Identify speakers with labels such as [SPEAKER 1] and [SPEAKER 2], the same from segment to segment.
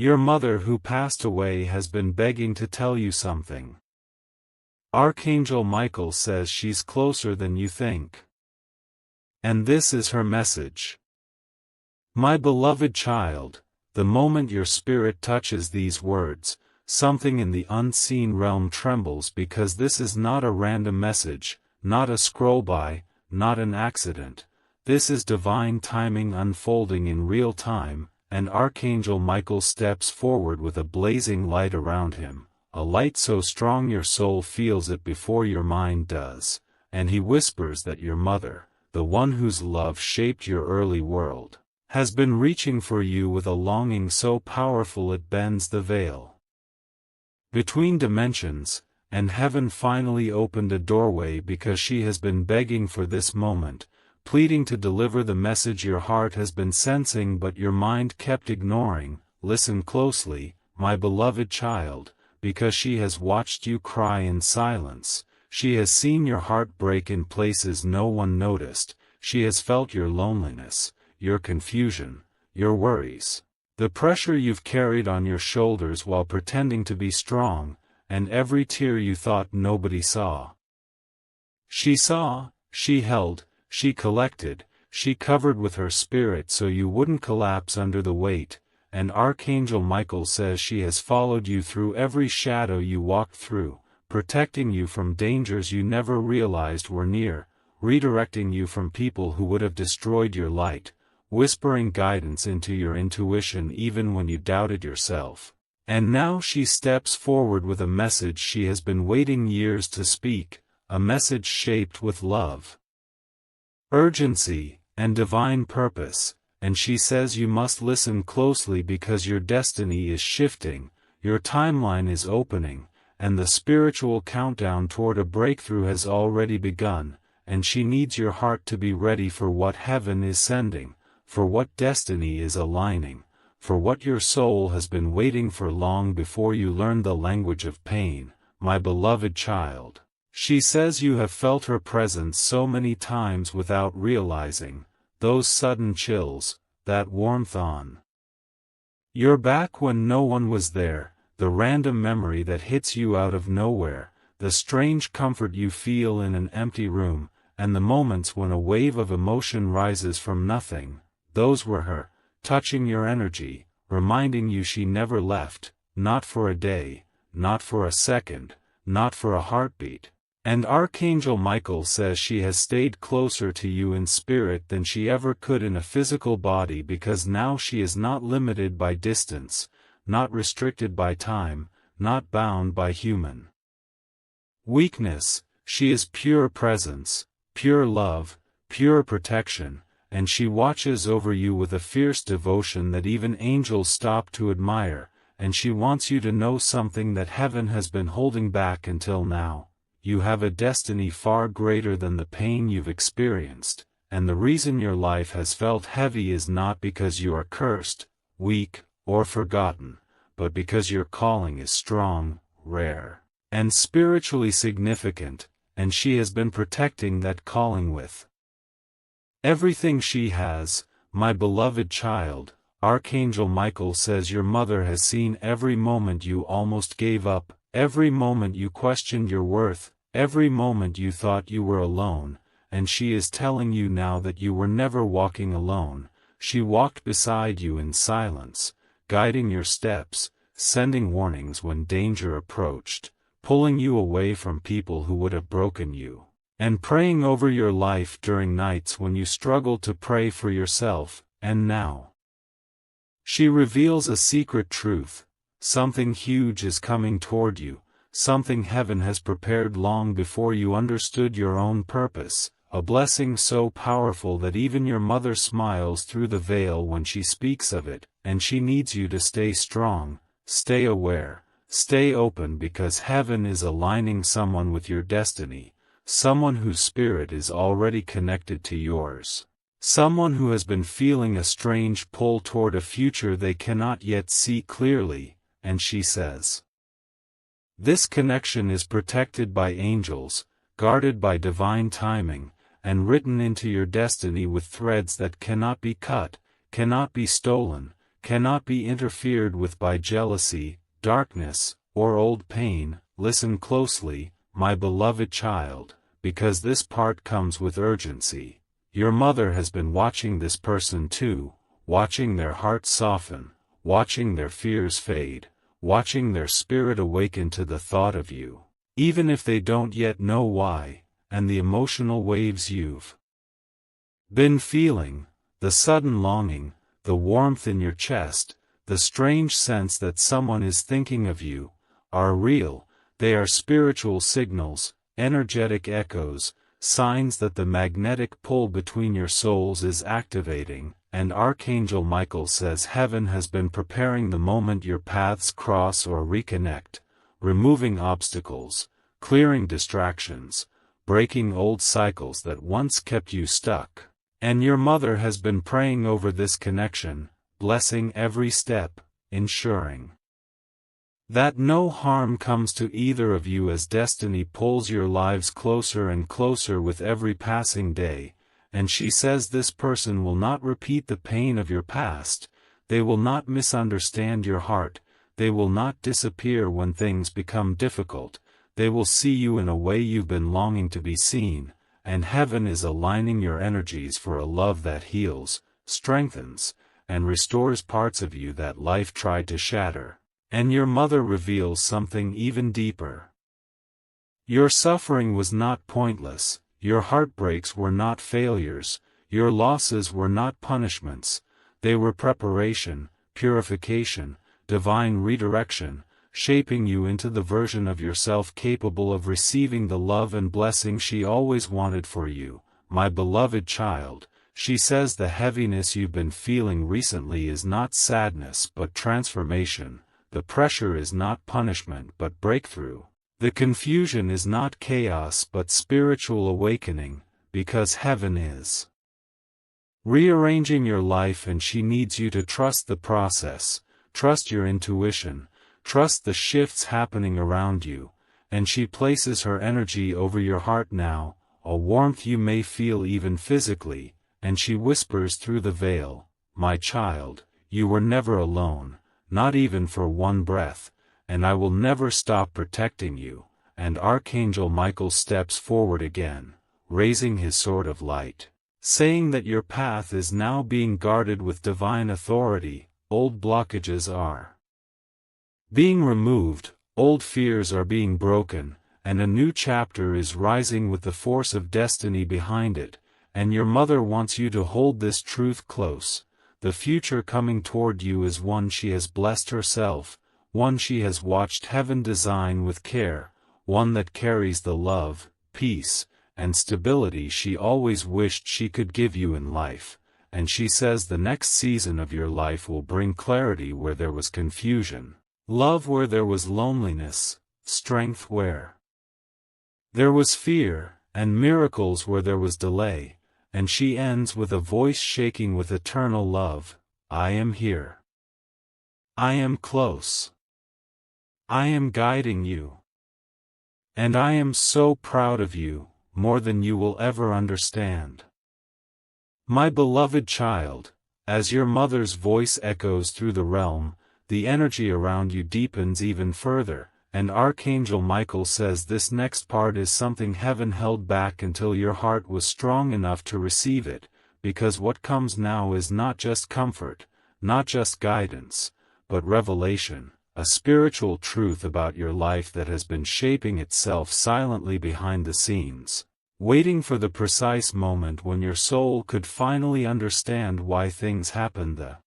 [SPEAKER 1] Your mother who passed away has been begging to tell you something. Archangel Michael says she's closer than you think. And this is her message. My beloved child, the moment your spirit touches these words, something in the unseen realm trembles because this is not a random message, not a scroll by, not an accident. This is divine timing unfolding in real time, and Archangel Michael steps forward with a blazing light around him, a light so strong your soul feels it before your mind does, and he whispers that your mother, the one whose love shaped your early world, has been reaching for you with a longing so powerful it bends the veil between dimensions, and heaven finally opened a doorway because she has been begging for this moment, pleading to deliver the message your heart has been sensing but your mind kept ignoring. Listen closely, my beloved child, because she has watched you cry in silence, she has seen your heart break in places no one noticed, she has felt your loneliness, your confusion, your worries, the pressure you've carried on your shoulders while pretending to be strong, and every tear you thought nobody saw. She saw, she held, she collected, she covered with her spirit so you wouldn't collapse under the weight, and Archangel Michael says she has followed you through every shadow you walked through, protecting you from dangers you never realized were near, redirecting you from people who would have destroyed your light, whispering guidance into your intuition even when you doubted yourself. And now she steps forward with a message she has been waiting years to speak, a message shaped with love, urgency, and divine purpose, and she says you must listen closely because your destiny is shifting, your timeline is opening, and the spiritual countdown toward a breakthrough has already begun, and she needs your heart to be ready for what heaven is sending, for what destiny is aligning, for what your soul has been waiting for long before you learned the language of pain, my beloved child. She says you have felt her presence so many times without realizing, those sudden chills, that warmth on your back when no one was there, the random memory that hits you out of nowhere, the strange comfort you feel in an empty room, and the moments when a wave of emotion rises from nothing. Those were her, touching your energy, reminding you she never left, not for a day, not for a second, not for a heartbeat. And Archangel Michael says she has stayed closer to you in spirit than she ever could in a physical body because now she is not limited by distance, not restricted by time, not bound by human weakness. She is pure presence, pure love, pure protection, and she watches over you with a fierce devotion that even angels stop to admire, and she wants you to know something that heaven has been holding back until now. You have a destiny far greater than the pain you've experienced, and the reason your life has felt heavy is not because you are cursed, weak, or forgotten, but because your calling is strong, rare, and spiritually significant, and she has been protecting that calling with everything she has. My beloved child, Archangel Michael says your mother has seen every moment you almost gave up, every moment you questioned your worth, every moment you thought you were alone, and she is telling you now that you were never walking alone. She walked beside you in silence, guiding your steps, sending warnings when danger approached, pulling you away from people who would have broken you, and praying over your life during nights when you struggled to pray for yourself. And now she reveals a secret truth. Something huge is coming toward you, something heaven has prepared long before you understood your own purpose, a blessing so powerful that even your mother smiles through the veil when she speaks of it, and she needs you to stay strong, stay aware, stay open because heaven is aligning someone with your destiny, someone whose spirit is already connected to yours. Someone who has been feeling a strange pull toward a future they cannot yet see clearly, and she says, this connection is protected by angels, guarded by divine timing, and written into your destiny with threads that cannot be cut, cannot be stolen, cannot be interfered with by jealousy, darkness, or old pain. Listen closely, my beloved child, because this part comes with urgency. Your mother has been watching this person too, watching their hearts soften, watching their fears fade, watching their spirit awaken to the thought of you, even if they don't yet know why, and the emotional waves you've been feeling, the sudden longing, the warmth in your chest, the strange sense that someone is thinking of you, are real. They are spiritual signals, energetic echoes, signs that the magnetic pull between your souls is activating, and Archangel Michael says heaven has been preparing the moment your paths cross or reconnect, removing obstacles, clearing distractions, breaking old cycles that once kept you stuck. And your mother has been praying over this connection, blessing every step, ensuring that no harm comes to either of you as destiny pulls your lives closer and closer with every passing day. And she says this person will not repeat the pain of your past, they will not misunderstand your heart, they will not disappear when things become difficult, they will see you in a way you've been longing to be seen, and heaven is aligning your energies for a love that heals, strengthens, and restores parts of you that life tried to shatter. And your mother reveals something even deeper. Your suffering was not pointless, your heartbreaks were not failures, your losses were not punishments, they were preparation, purification, divine redirection, shaping you into the version of yourself capable of receiving the love and blessing she always wanted for you, my beloved child. She says the heaviness you've been feeling recently is not sadness but transformation. The pressure is not punishment but breakthrough. The confusion is not chaos but spiritual awakening, because heaven is rearranging your life and she needs you to trust the process, trust your intuition, trust the shifts happening around you, and she places her energy over your heart now, a warmth you may feel even physically, and she whispers through the veil, my child, you were never alone. Not even for one breath, and I will never stop protecting you. And Archangel Michael steps forward again, raising his sword of light, saying that your path is now being guarded with divine authority. Old blockages are being removed, old fears are being broken, and a new chapter is rising with the force of destiny behind it. And your mother wants you to hold this truth close. The future coming toward you is one she has blessed herself, one she has watched heaven design with care, one that carries the love, peace, and stability she always wished she could give you in life. And she says the next season of your life will bring clarity where there was confusion, love where there was loneliness, strength where there was fear, and miracles where there was delay. And she ends with a voice shaking with eternal love, I am here. I am close. I am guiding you. And I am so proud of you, more than you will ever understand. My beloved child, as your mother's voice echoes through the realm, the energy around you deepens even further. And Archangel Michael says this next part is something heaven held back until your heart was strong enough to receive it, because what comes now is not just comfort, not just guidance, but revelation, a spiritual truth about your life that has been shaping itself silently behind the scenes, waiting for the precise moment when your soul could finally understand why things happened the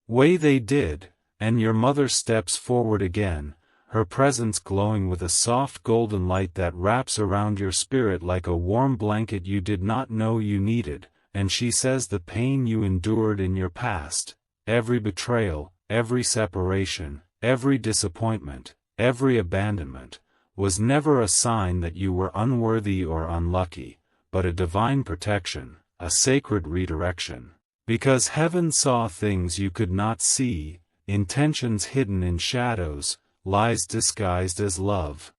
[SPEAKER 1] way they did. And your mother steps forward again, her presence glowing with a soft golden light that wraps around your spirit like a warm blanket you did not know you needed. And she says the pain you endured in your past, every betrayal, every separation, every disappointment, every abandonment, was never a sign that you were unworthy or unlucky, but a divine protection, a sacred redirection. Because heaven saw things you could not see, intentions hidden in shadows, lies disguised as love.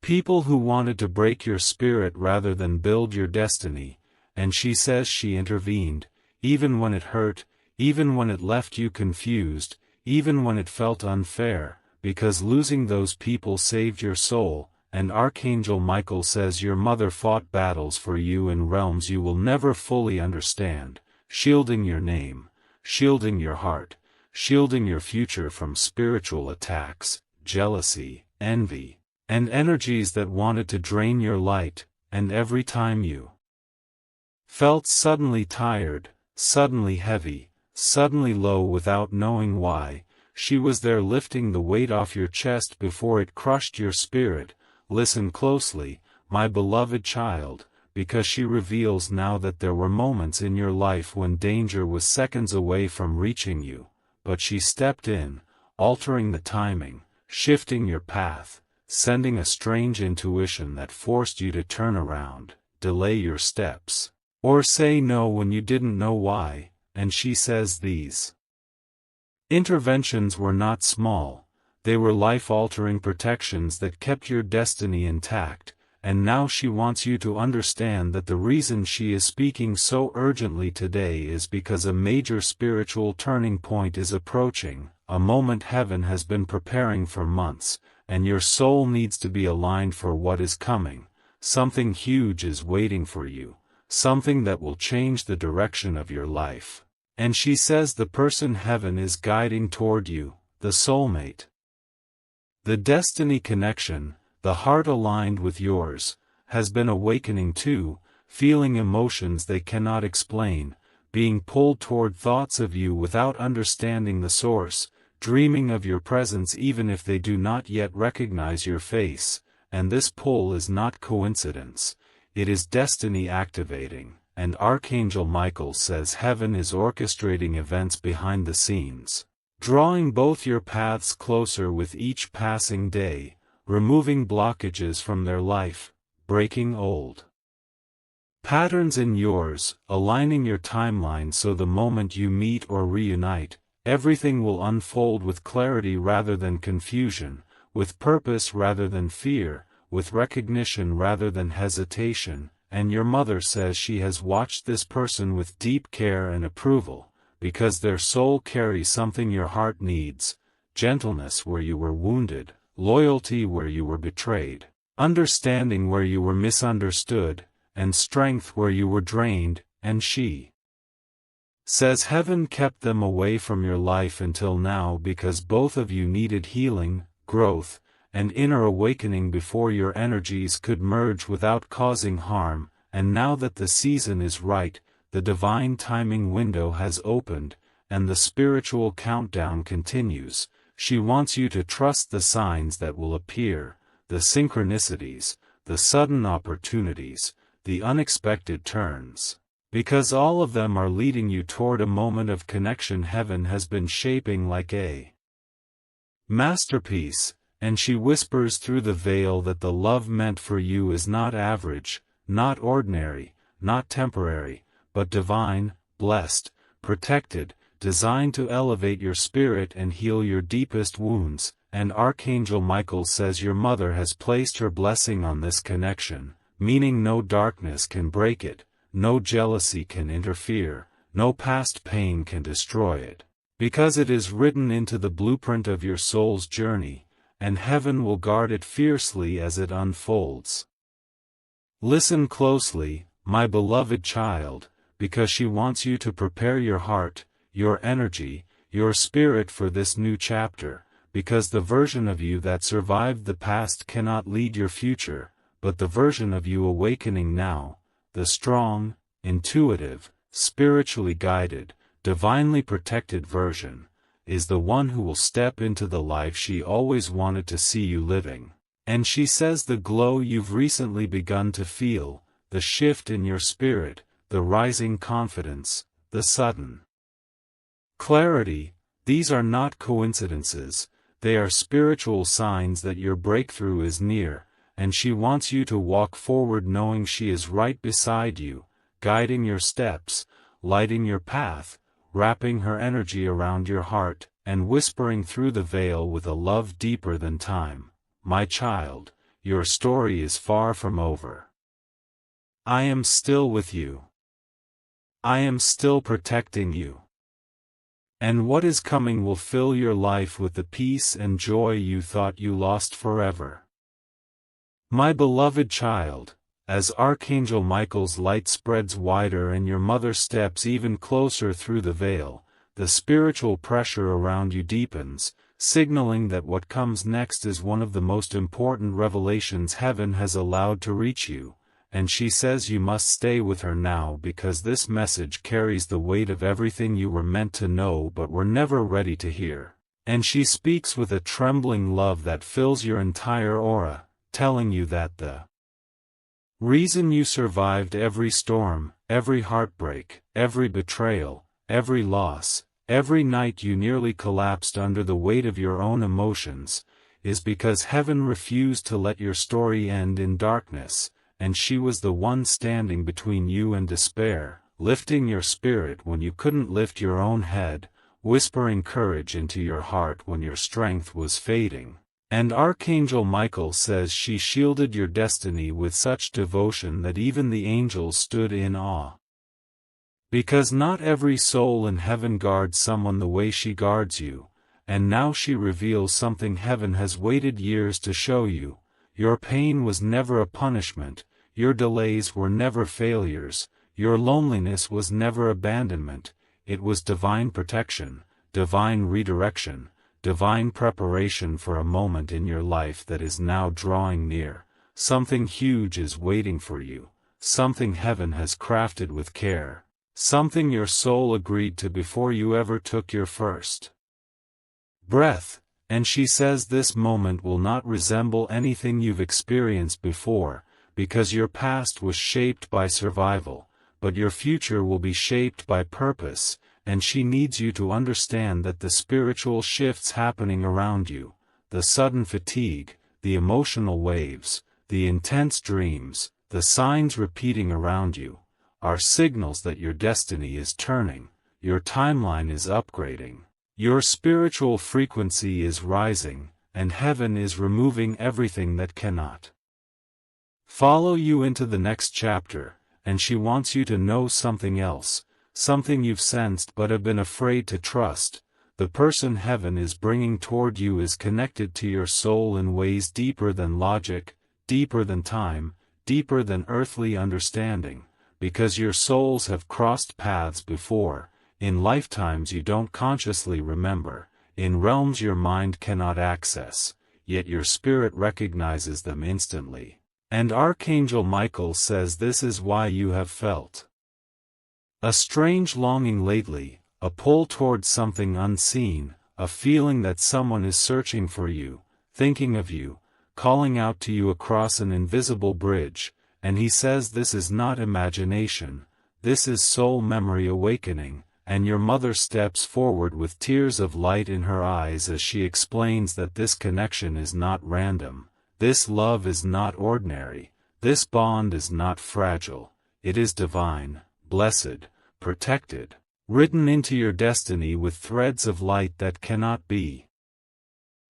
[SPEAKER 1] People who wanted to break your spirit rather than build your destiny, and she says she intervened, even when it hurt, even when it left you confused, even when it felt unfair, because losing those people saved your soul. And Archangel Michael says your mother fought battles for you in realms you will never fully understand, shielding your name, shielding your heart, shielding your future from spiritual attacks, jealousy, envy, and energies that wanted to drain your light. And every time you felt suddenly tired, suddenly heavy, suddenly low without knowing why, she was there lifting the weight off your chest before it crushed your spirit. Listen closely, my beloved child, because she reveals now that there were moments in your life when danger was seconds away from reaching you, but she stepped in, altering the timing, shifting your path, sending a strange intuition that forced you to turn around, delay your steps, or say no when you didn't know why. And she says these interventions were not small. They were life-altering protections that kept your destiny intact, and now she wants you to understand that the reason she is speaking so urgently today is because a major spiritual turning point is approaching, a moment heaven has been preparing for months, and your soul needs to be aligned for what is coming. Something huge is waiting for you, something that will change the direction of your life. And she says the person heaven is guiding toward you, the soulmate. The destiny connection, the heart aligned with yours, has been awakening too, feeling emotions they cannot explain, being pulled toward thoughts of you without understanding the source, dreaming of your presence even if they do not yet recognize your face. And this pull is not coincidence, it is destiny activating, and Archangel Michael says heaven is orchestrating events behind the scenes, drawing both your paths closer with each passing day, removing blockages from their life, breaking old patterns in yours, aligning your timeline so the moment you meet or reunite, everything will unfold with clarity rather than confusion, with purpose rather than fear, with recognition rather than hesitation. And your mother says she has watched this person with deep care and approval, because their soul carries something your heart needs: gentleness where you were wounded, loyalty where you were betrayed, understanding where you were misunderstood, and strength where you were drained. And she says heaven kept them away from your life until now because both of you needed healing, growth, and inner awakening before your energies could merge without causing harm. And now that the season is right, the divine timing window has opened, and the spiritual countdown continues. She wants you to trust the signs that will appear, the synchronicities, the sudden opportunities, the unexpected turns, because all of them are leading you toward a moment of connection heaven has been shaping like a masterpiece. And she whispers through the veil that the love meant for you is not average, not ordinary, not temporary, but divine, blessed, protected, designed to elevate your spirit and heal your deepest wounds. And Archangel Michael says your mother has placed her blessing on this connection, meaning no darkness can break it, no jealousy can interfere, no past pain can destroy it, because it is written into the blueprint of your soul's journey, and heaven will guard it fiercely as it unfolds. Listen closely, my beloved child, because she wants you to prepare your heart, your energy, your spirit for this new chapter, because the version of you that survived the past cannot lead your future, but the version of you awakening now, the strong, intuitive, spiritually guided, divinely protected version, is the one who will step into the life she always wanted to see you living. And she says the glow you've recently begun to feel, the shift in your spirit, the rising confidence, the sudden clarity, these are not coincidences, they are spiritual signs that your breakthrough is near, and she wants you to walk forward knowing she is right beside you, guiding your steps, lighting your path, wrapping her energy around your heart, and whispering through the veil with a love deeper than time. My child, your story is far from over. I am still with you. I am still protecting you. And what is coming will fill your life with the peace and joy you thought you lost forever. My beloved child, as Archangel Michael's light spreads wider and your mother steps even closer through the veil, the spiritual pressure around you deepens, signaling that what comes next is one of the most important revelations heaven has allowed to reach you, and she says you must stay with her now because this message carries the weight of everything you were meant to know but were never ready to hear. And she speaks with a trembling love that fills your entire aura, telling you that the reason you survived every storm, every heartbreak, every betrayal, every loss, every night you nearly collapsed under the weight of your own emotions, is because heaven refused to let your story end in darkness, and she was the one standing between you and despair, lifting your spirit when you couldn't lift your own head, whispering courage into your heart when your strength was fading. And Archangel Michael says she shielded your destiny with such devotion that even the angels stood in awe. Because not every soul in heaven guards someone the way she guards you, and now she reveals something heaven has waited years to show you. Your pain was never a punishment, your delays were never failures, your loneliness was never abandonment, it was divine protection, divine redirection, divine preparation for a moment in your life that is now drawing near. Something huge is waiting for you, something heaven has crafted with care, something your soul agreed to before you ever took your first breath, and she says this moment will not resemble anything you've experienced before, because your past was shaped by survival, but your future will be shaped by purpose. And she needs you to understand that the spiritual shifts happening around you, the sudden fatigue, the emotional waves, the intense dreams, the signs repeating around you, are signals that your destiny is turning, your timeline is upgrading, your spiritual frequency is rising, and heaven is removing everything that cannot follow you into the next chapter, and she wants you to know something else. Something you've sensed but have been afraid to trust. The person heaven is bringing toward you is connected to your soul in ways deeper than logic, deeper than time, deeper than earthly understanding, because your souls have crossed paths before, in lifetimes you don't consciously remember, in realms your mind cannot access, yet your spirit recognizes them instantly. And Archangel Michael says this is why you have felt a strange longing lately, a pull towards something unseen, a feeling that someone is searching for you, thinking of you, calling out to you across an invisible bridge, and he says this is not imagination, this is soul memory awakening, and your mother steps forward with tears of light in her eyes as she explains that this connection is not random, this love is not ordinary, this bond is not fragile, it is divine, blessed, protected, written into your destiny with threads of light that cannot be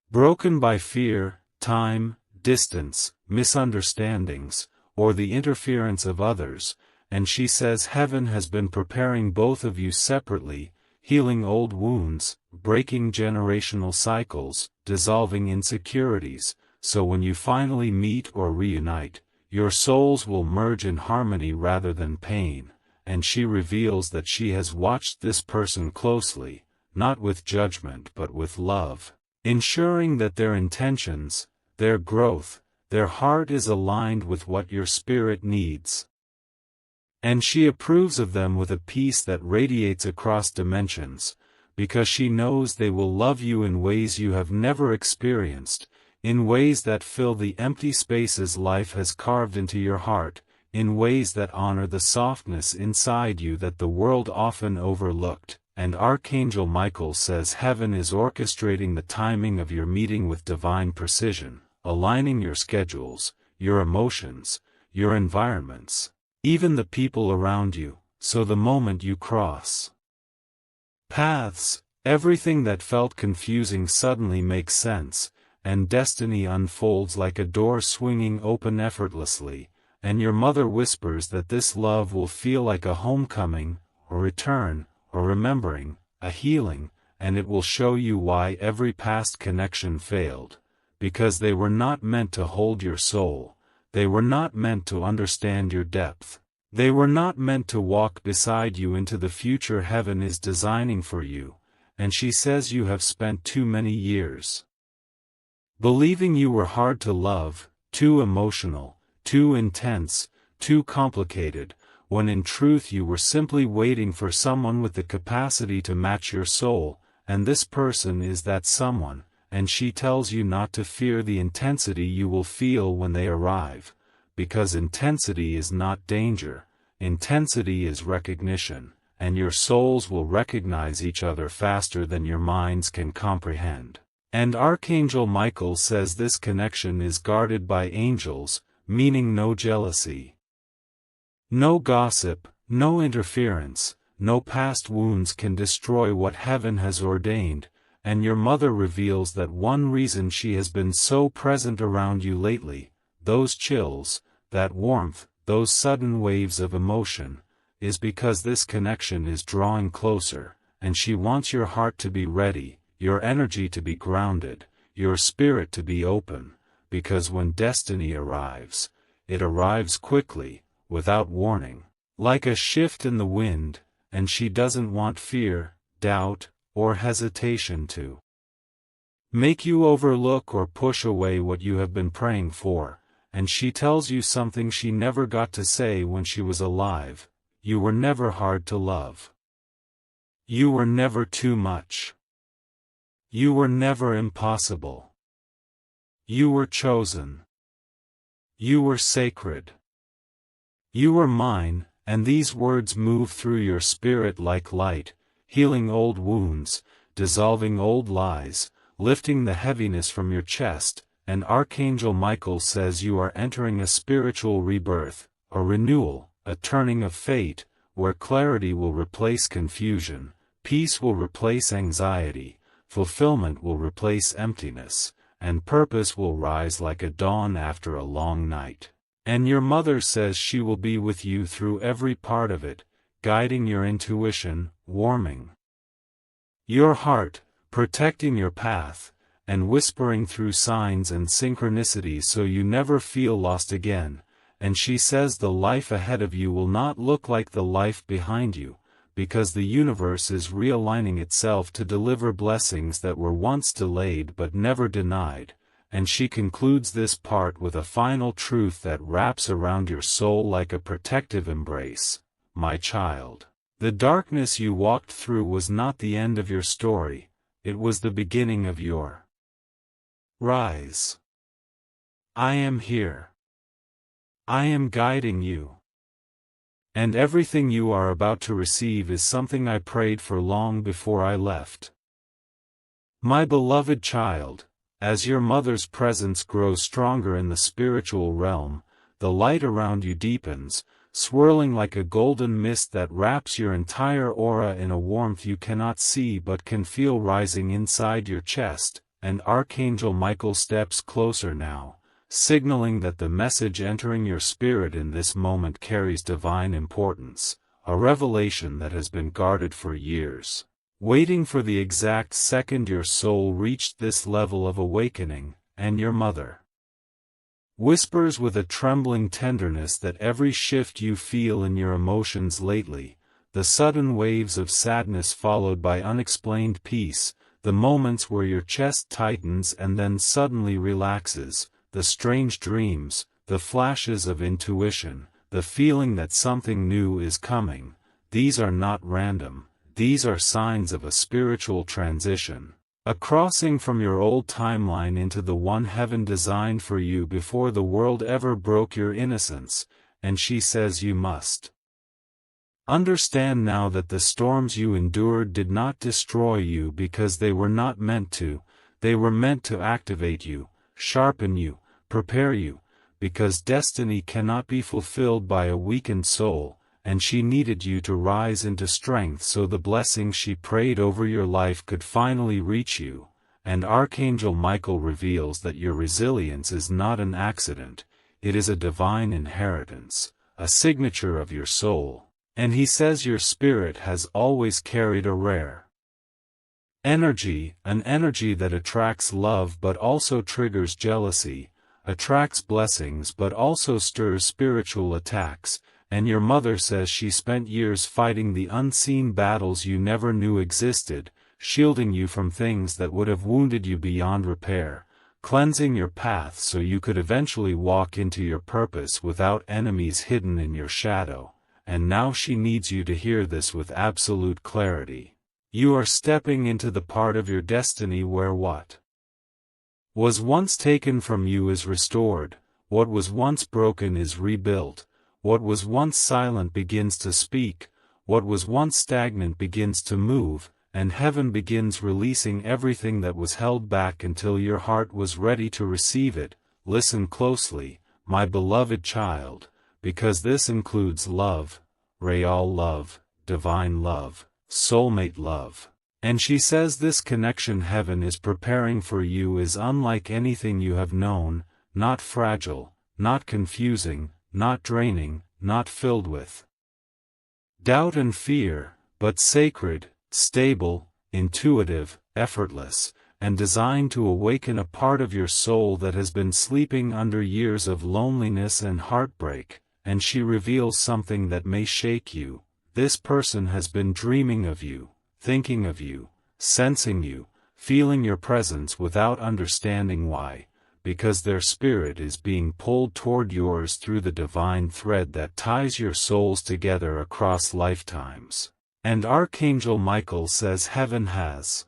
[SPEAKER 1] broken by fear, time, distance, misunderstandings, or the interference of others, and she says heaven has been preparing both of you separately, healing old wounds, breaking generational cycles, dissolving insecurities, so when you finally meet or reunite, your souls will merge in harmony rather than pain. And she reveals that she has watched this person closely, not with judgment but with love, ensuring that their intentions, their growth, their heart is aligned with what your spirit needs. And she approves of them with a peace that radiates across dimensions, because she knows they will love you in ways you have never experienced, in ways that fill the empty spaces life has carved into your heart, in ways that honor the softness inside you that the world often overlooked. And Archangel Michael says heaven is orchestrating the timing of your meeting with divine precision, aligning your schedules, your emotions, your environments, even the people around you, so the moment you cross paths, everything that felt confusing suddenly makes sense, and destiny unfolds like a door swinging open effortlessly. And your mother whispers that this love will feel like a homecoming, a return, a remembering, a healing, and it will show you why every past connection failed, because they were not meant to hold your soul, they were not meant to understand your depth, they were not meant to walk beside you into the future heaven is designing for you, and she says you have spent too many years believing you were hard to love, too emotional, too intense, too complicated, when in truth you were simply waiting for someone with the capacity to match your soul, and this person is that someone, and she tells you not to fear the intensity you will feel when they arrive, because intensity is not danger, intensity is recognition, and your souls will recognize each other faster than your minds can comprehend. And Archangel Michael says this connection is guarded by angels, meaning no jealousy, no gossip, no interference, no past wounds can destroy what heaven has ordained, and your mother reveals that one reason she has been so present around you lately, those chills, that warmth, those sudden waves of emotion, is because this connection is drawing closer, and she wants your heart to be ready, your energy to be grounded, your spirit to be open, because when destiny arrives, it arrives quickly, without warning, like a shift in the wind, and she doesn't want fear, doubt, or hesitation to make you overlook or push away what you have been praying for, and she tells you something she never got to say when she was alive: you were never hard to love. You were never too much. You were never impossible. You were chosen. You were sacred. You were mine, and these words move through your spirit like light, healing old wounds, dissolving old lies, lifting the heaviness from your chest, and Archangel Michael says you are entering a spiritual rebirth, a renewal, a turning of fate, where clarity will replace confusion, peace will replace anxiety, fulfillment will replace emptiness, and purpose will rise like a dawn after a long night. And your mother says she will be with you through every part of it, guiding your intuition, warming your heart, protecting your path, and whispering through signs and synchronicities so you never feel lost again. And she says the life ahead of you will not look like the life behind you, because the universe is realigning itself to deliver blessings that were once delayed but never denied. And she concludes this part with a final truth that wraps around your soul like a protective embrace: my child, the darkness you walked through was not the end of your story, it was the beginning of your rise. I am here. I am guiding you. And everything you are about to receive is something I prayed for long before I left. My beloved child, as your mother's presence grows stronger in the spiritual realm, the light around you deepens, swirling like a golden mist that wraps your entire aura in a warmth you cannot see but can feel rising inside your chest, and Archangel Michael steps closer now, signaling that the message entering your spirit in this moment carries divine importance, a revelation that has been guarded for years, waiting for the exact second your soul reached this level of awakening. And your mother whispers with a trembling tenderness that every shift you feel in your emotions lately, the sudden waves of sadness followed by unexplained peace, the moments where your chest tightens and then suddenly relaxes, the strange dreams, the flashes of intuition, the feeling that something new is coming, these are not random, these are signs of a spiritual transition, a crossing from your old timeline into the one heaven designed for you before the world ever broke your innocence. And she says you must understand now that the storms you endured did not destroy you because they were not meant to, they were meant to activate you, sharpen you, prepare you, because destiny cannot be fulfilled by a weakened soul, and she needed you to rise into strength so the blessings she prayed over your life could finally reach you. And Archangel Michael reveals that your resilience is not an accident, it is a divine inheritance, a signature of your soul, and he says your spirit has always carried a rare Energy, an energy that attracts love but also triggers jealousy, attracts blessings but also stirs spiritual attacks, and your mother says she spent years fighting the unseen battles you never knew existed, shielding you from things that would have wounded you beyond repair, cleansing your path so you could eventually walk into your purpose without enemies hidden in your shadow, and now she needs you to hear this with absolute clarity. You are stepping into the part of your destiny where what was once taken from you is restored, what was once broken is rebuilt, what was once silent begins to speak, what was once stagnant begins to move, and heaven begins releasing everything that was held back until your heart was ready to receive it. Listen closely, my beloved child, because this includes love, real love, divine love, soulmate love. And she says this connection heaven is preparing for you is unlike anything you have known, not fragile, not confusing, not draining, not filled with doubt and fear, but sacred, stable, intuitive, effortless, and designed to awaken a part of your soul that has been sleeping under years of loneliness and heartbreak. And she reveals something that may shake you. This person has been dreaming of you, thinking of you, sensing you, feeling your presence without understanding why, because their spirit is being pulled toward yours through the divine thread that ties your souls together across lifetimes. And Archangel Michael says heaven has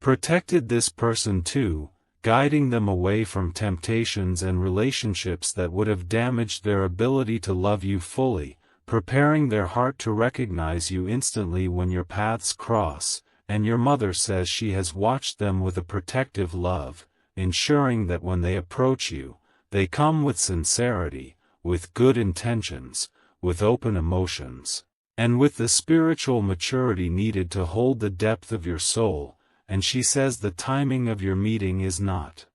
[SPEAKER 1] protected this person too, guiding them away from temptations and relationships that would have damaged their ability to love you fully, preparing their heart to recognize you instantly when your paths cross, and your mother says she has watched them with a protective love, ensuring that when they approach you, they come with sincerity, with good intentions, with open emotions, and with the spiritual maturity needed to hold the depth of your soul, and she says the timing of your meeting is not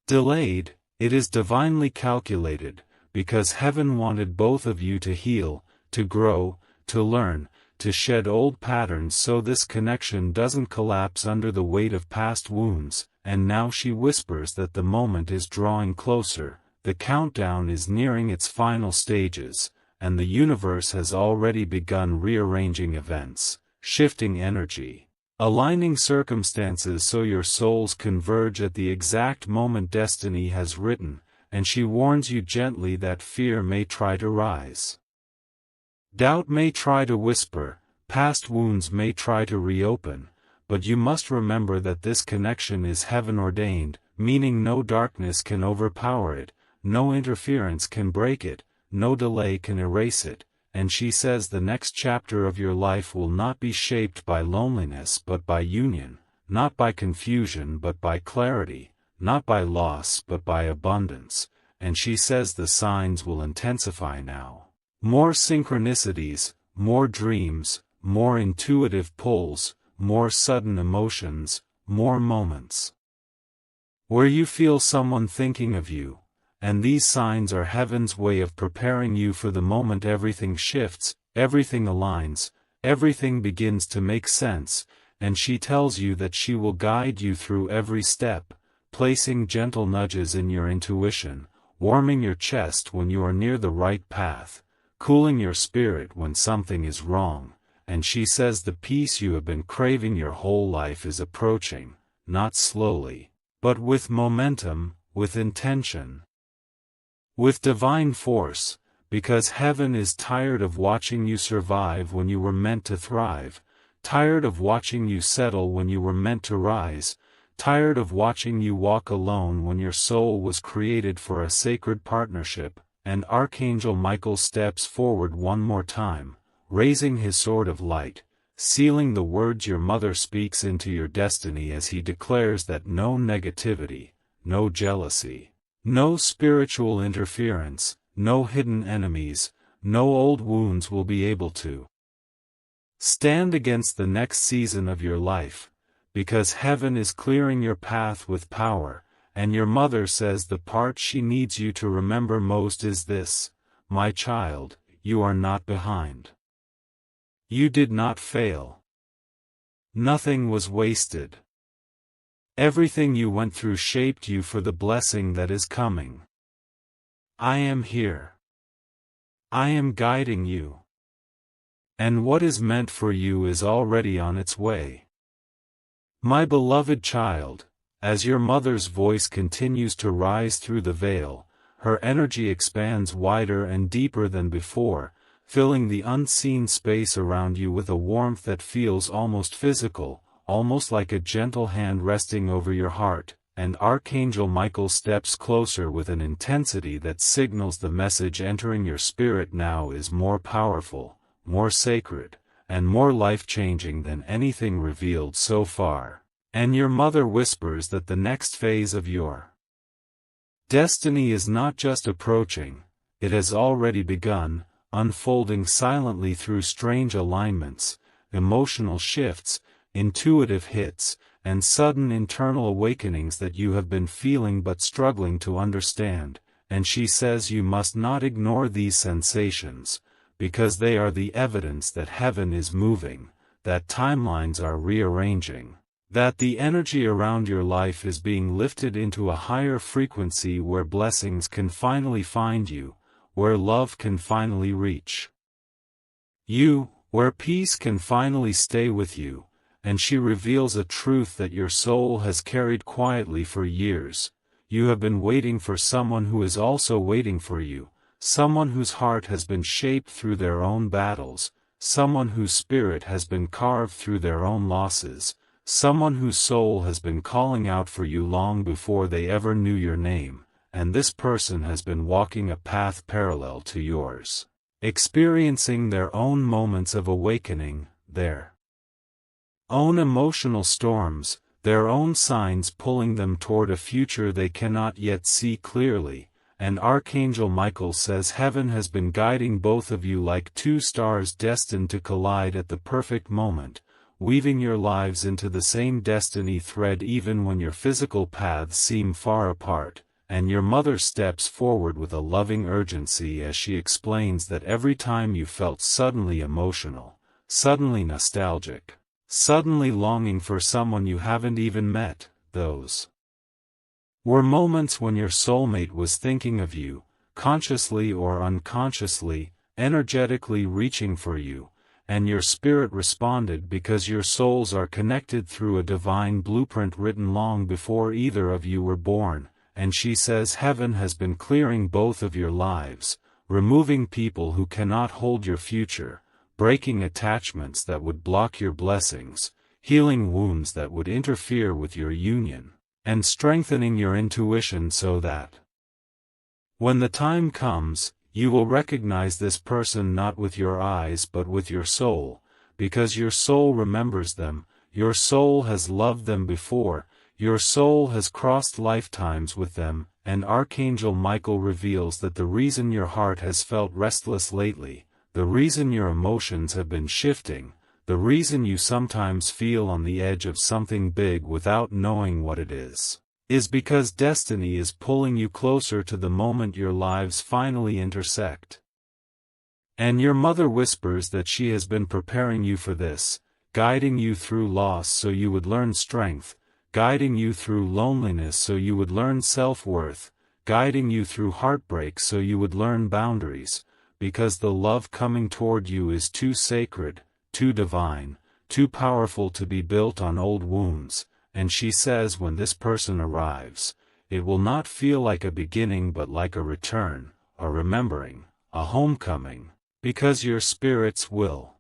[SPEAKER 1] delayed, it is divinely calculated, because heaven wanted both of you to heal, to grow, to learn, to shed old patterns so this connection doesn't collapse under the weight of past wounds. And now she whispers that the moment is drawing closer, the countdown is nearing its final stages, and the universe has already begun rearranging events, shifting energy, aligning circumstances so your souls converge at the exact moment destiny has written. And she warns you gently that fear may try to rise. Doubt may try to whisper, past wounds may try to reopen, but you must remember that this connection is heaven ordained, meaning no darkness can overpower it, no interference can break it, no delay can erase it, and she says the next chapter of your life will not be shaped by loneliness but by union, not by confusion but by clarity, not by loss but by abundance, and she says the signs will intensify now. More synchronicities, more dreams, more intuitive pulls, more sudden emotions, more moments where you feel someone thinking of you, and these signs are heaven's way of preparing you for the moment everything shifts, everything aligns, everything begins to make sense, and she tells you that she will guide you through every step, placing gentle nudges in your intuition, warming your chest when you are near the right path, cooling your spirit when something is wrong, and she says the peace you have been craving your whole life is approaching, not slowly, but with momentum, with intention, with divine force, because heaven is tired of watching you survive when you were meant to thrive, tired of watching you settle when you were meant to rise, tired of watching you walk alone when your soul was created for a sacred partnership. And Archangel Michael steps forward one more time, raising his sword of light, sealing the words your mother speaks into your destiny as he declares that no negativity, no jealousy, no spiritual interference, no hidden enemies, no old wounds will be able to stand against the next season of your life, because heaven is clearing your path with power, and your mother says the part she needs you to remember most is this: my child, you are not behind. You did not fail. Nothing was wasted. Everything you went through shaped you for the blessing that is coming. I am here. I am guiding you. And what is meant for you is already on its way. My beloved child, as your mother's voice continues to rise through the veil, her energy expands wider and deeper than before, filling the unseen space around you with a warmth that feels almost physical, almost like a gentle hand resting over your heart, and Archangel Michael steps closer with an intensity that signals the message entering your spirit now is more powerful, more sacred, and more life-changing than anything revealed so far. And your mother whispers that the next phase of your destiny is not just approaching, it has already begun, unfolding silently through strange alignments, emotional shifts, intuitive hits, and sudden internal awakenings that you have been feeling but struggling to understand, and she says you must not ignore these sensations, because they are the evidence that heaven is moving, that timelines are rearranging, that the energy around your life is being lifted into a higher frequency where blessings can finally find you, where love can finally reach you, where peace can finally stay with you, and she reveals a truth that your soul has carried quietly for years. You have been waiting for someone who is also waiting for you, someone whose heart has been shaped through their own battles, someone whose spirit has been carved through their own losses, someone whose soul has been calling out for you long before they ever knew your name, and this person has been walking a path parallel to yours, experiencing their own moments of awakening, their own emotional storms, their own signs pulling them toward a future they cannot yet see clearly, and Archangel Michael says heaven has been guiding both of you like two stars destined to collide at the perfect moment, weaving your lives into the same destiny thread even when your physical paths seem far apart, and your mother steps forward with a loving urgency as she explains that every time you felt suddenly emotional, suddenly nostalgic, suddenly longing for someone you haven't even met, those were moments when your soulmate was thinking of you, consciously or unconsciously, energetically reaching for you, and your spirit responded because your souls are connected through a divine blueprint written long before either of you were born, and she says heaven has been clearing both of your lives, removing people who cannot hold your future, breaking attachments that would block your blessings, healing wounds that would interfere with your union, and strengthening your intuition so that when the time comes, you will recognize this person not with your eyes but with your soul, because your soul remembers them, your soul has loved them before, your soul has crossed lifetimes with them, and Archangel Michael reveals that the reason your heart has felt restless lately, the reason your emotions have been shifting, the reason you sometimes feel on the edge of something big without knowing what it is because destiny is pulling you closer to the moment your lives finally intersect. And your mother whispers that she has been preparing you for this, guiding you through loss so you would learn strength, guiding you through loneliness so you would learn self-worth, guiding you through heartbreak so you would learn boundaries, because the love coming toward you is too sacred, too divine, too powerful to be built on old wounds, and she says when this person arrives, it will not feel like a beginning but like a return, a remembering, a homecoming, because your spirits will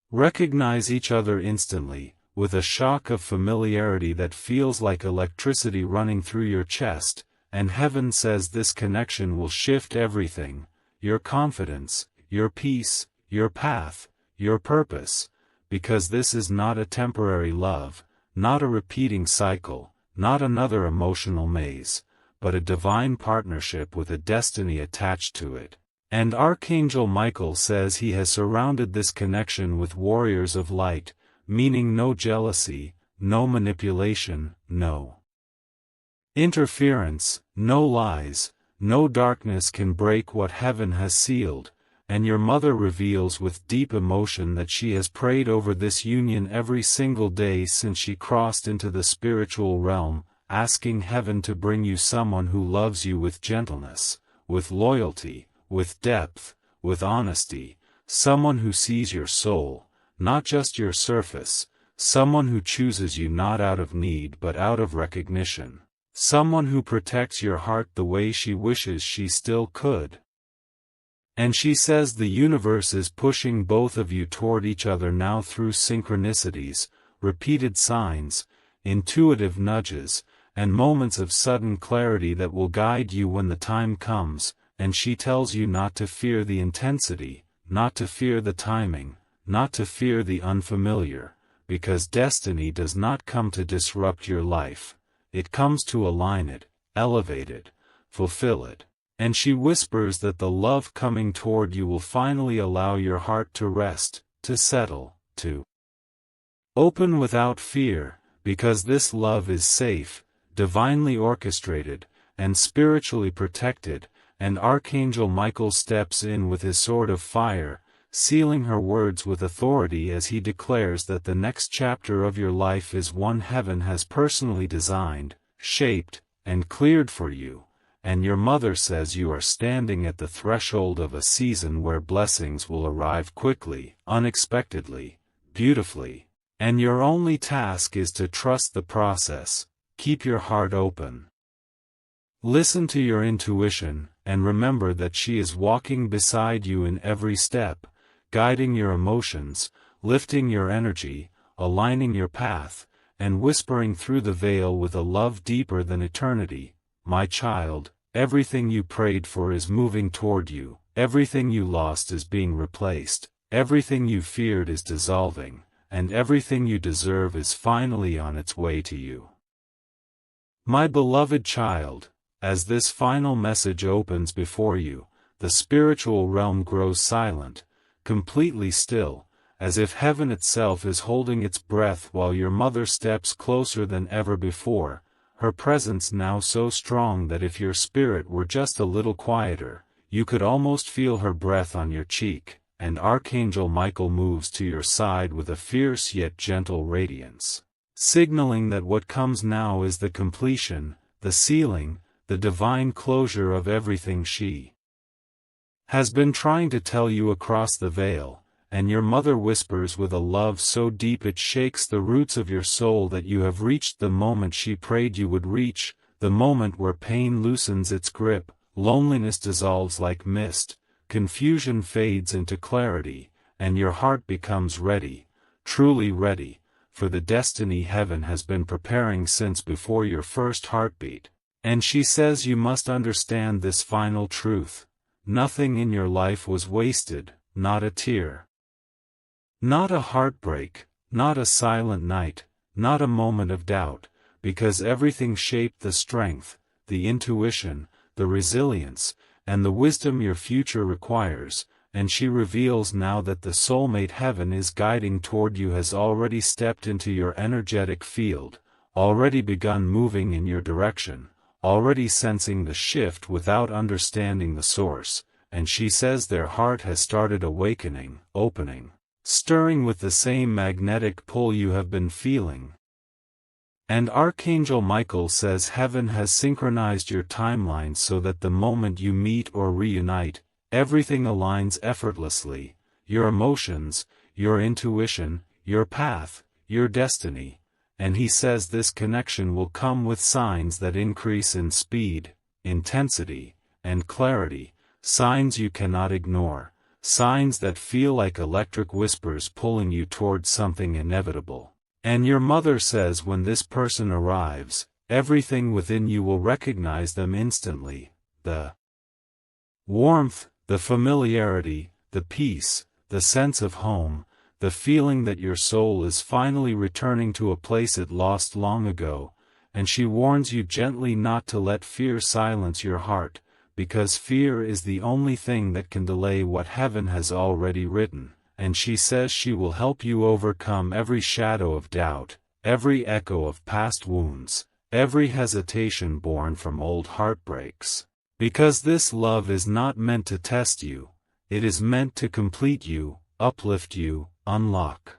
[SPEAKER 1] recognize each other instantly, with a shock of familiarity that feels like electricity running through your chest, and heaven says this connection will shift everything, your confidence, your peace, your path, your purpose, because this is not a temporary love, not a repeating cycle, not another emotional maze, but a divine partnership with a destiny attached to it. And Archangel Michael says he has surrounded this connection with warriors of light, meaning no jealousy, no manipulation, no interference, no lies, no darkness can break what heaven has sealed, and your mother reveals with deep emotion that she has prayed over this union every single day since she crossed into the spiritual realm, asking heaven to bring you someone who loves you with gentleness, with loyalty, with depth, with honesty, someone who sees your soul, not just your surface, someone who chooses you not out of need but out of recognition, someone who protects your heart the way she wishes she still could. And she says the universe is pushing both of you toward each other now through synchronicities, repeated signs, intuitive nudges, and moments of sudden clarity that will guide you when the time comes, and she tells you not to fear the intensity, not to fear the timing, not to fear the unfamiliar, because destiny does not come to disrupt your life, it comes to align it, elevate it, fulfill it. And she whispers that the love coming toward you will finally allow your heart to rest, to settle, to open without fear, because this love is safe, divinely orchestrated, and spiritually protected, and Archangel Michael steps in with his sword of fire, sealing her words with authority as he declares that the next chapter of your life is one heaven has personally designed, shaped, and cleared for you. And your mother says you are standing at the threshold of a season where blessings will arrive quickly, unexpectedly, beautifully, and your only task is to trust the process, keep your heart open. Listen to your intuition, and remember that she is walking beside you in every step, guiding your emotions, lifting your energy, aligning your path, and whispering through the veil with a love deeper than eternity. My child, everything you prayed for is moving toward you, everything you lost is being replaced, everything you feared is dissolving, and everything you deserve is finally on its way to you. My beloved child, as this final message opens before you, the spiritual realm grows silent, completely still, as if heaven itself is holding its breath while your mother steps closer than ever before, her presence now so strong that if your spirit were just a little quieter, you could almost feel her breath on your cheek, and Archangel Michael moves to your side with a fierce yet gentle radiance, signaling that what comes now is the completion, the sealing, the divine closure of everything she has been trying to tell you across the veil. And your mother whispers with a love so deep it shakes the roots of your soul that you have reached the moment she prayed you would reach, the moment where pain loosens its grip, loneliness dissolves like mist, confusion fades into clarity, and your heart becomes ready, truly ready, for the destiny heaven has been preparing since before your first heartbeat. And she says you must understand this final truth: nothing in your life was wasted, not a tear. Not a heartbreak, not a silent night, not a moment of doubt, because everything shaped the strength, the intuition, the resilience, and the wisdom your future requires, and she reveals now that the soulmate heaven is guiding toward you has already stepped into your energetic field, already begun moving in your direction, already sensing the shift without understanding the source, and she says their heart has started awakening, opening, stirring with the same magnetic pull you have been feeling. And Archangel Michael says heaven has synchronized your timeline so that the moment you meet or reunite, everything aligns effortlessly, your emotions, your intuition, your path, your destiny, and he says this connection will come with signs that increase in speed, intensity, and clarity, signs you cannot ignore. Signs that feel like electric whispers pulling you towards something inevitable. And your mother says when this person arrives, everything within you will recognize them instantly, the warmth, the familiarity, the peace, the sense of home, the feeling that your soul is finally returning to a place it lost long ago, and she warns you gently not to let fear silence your heart, because fear is the only thing that can delay what heaven has already written, and she says she will help you overcome every shadow of doubt, every echo of past wounds, every hesitation born from old heartbreaks. Because this love is not meant to test you, It is meant to complete you, uplift you, unlock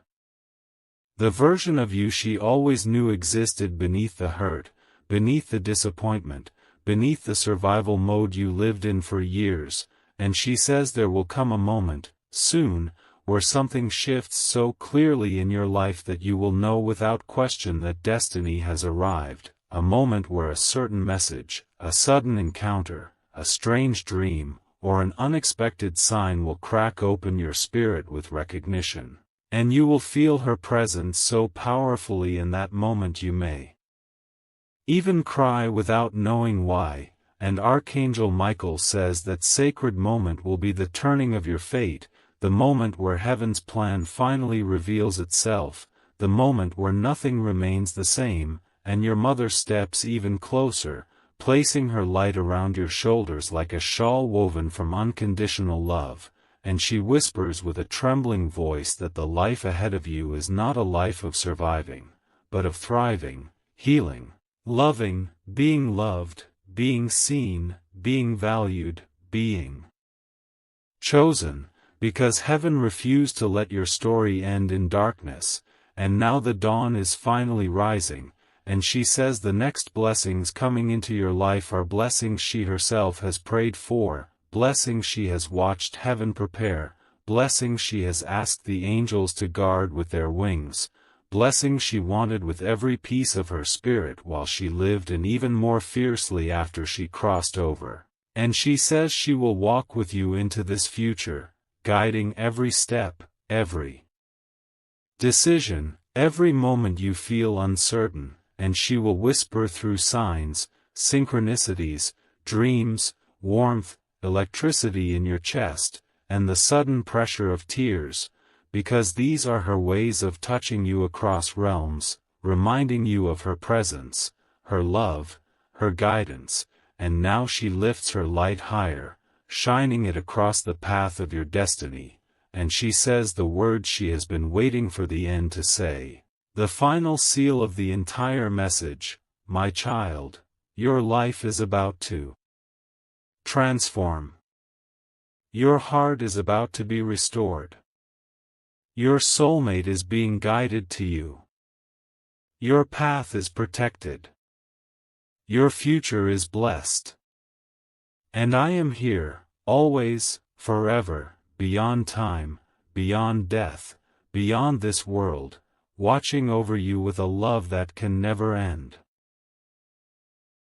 [SPEAKER 1] the version of you she always knew existed beneath the hurt, beneath the disappointment, beneath the survival mode you lived in for years, and she says there will come a moment, soon, where something shifts so clearly in your life that you will know without question that destiny has arrived, a moment where a certain message, a sudden encounter, a strange dream, or an unexpected sign will crack open your spirit with recognition, and you will feel her presence so powerfully in that moment you may even cry without knowing why. And Archangel Michael says that sacred moment will be the turning of your fate, the moment where heaven's plan finally reveals itself, the moment where nothing remains the same, and your mother steps even closer, placing her light around your shoulders like a shawl woven from unconditional love, and she whispers with a trembling voice that the life ahead of you is not a life of surviving, but of thriving, healing, loving, being loved, being seen, being valued, being chosen, because heaven refused to let your story end in darkness, and now the dawn is finally rising, and she says the next blessings coming into your life are blessings she herself has prayed for, blessings she has watched heaven prepare, blessings she has asked the angels to guard with their wings, blessings she wanted with every piece of her spirit while she lived and even more fiercely after she crossed over. And she says she will walk with you into this future, guiding every step, every decision, every moment you feel uncertain, and she will whisper through signs, synchronicities, dreams, warmth, electricity in your chest, and the sudden pressure of tears, because these are her ways of touching you across realms, reminding you of her presence, her love, her guidance, and now she lifts her light higher, shining it across the path of your destiny, and she says the words she has been waiting for the end to say, the final seal of the entire message: my child, your life is about to transform. Your heart is about to be restored. Your soulmate is being guided to you. Your path is protected. Your future is blessed. And I am here, always, forever, beyond time, beyond death, beyond this world, watching over you with a love that can never end.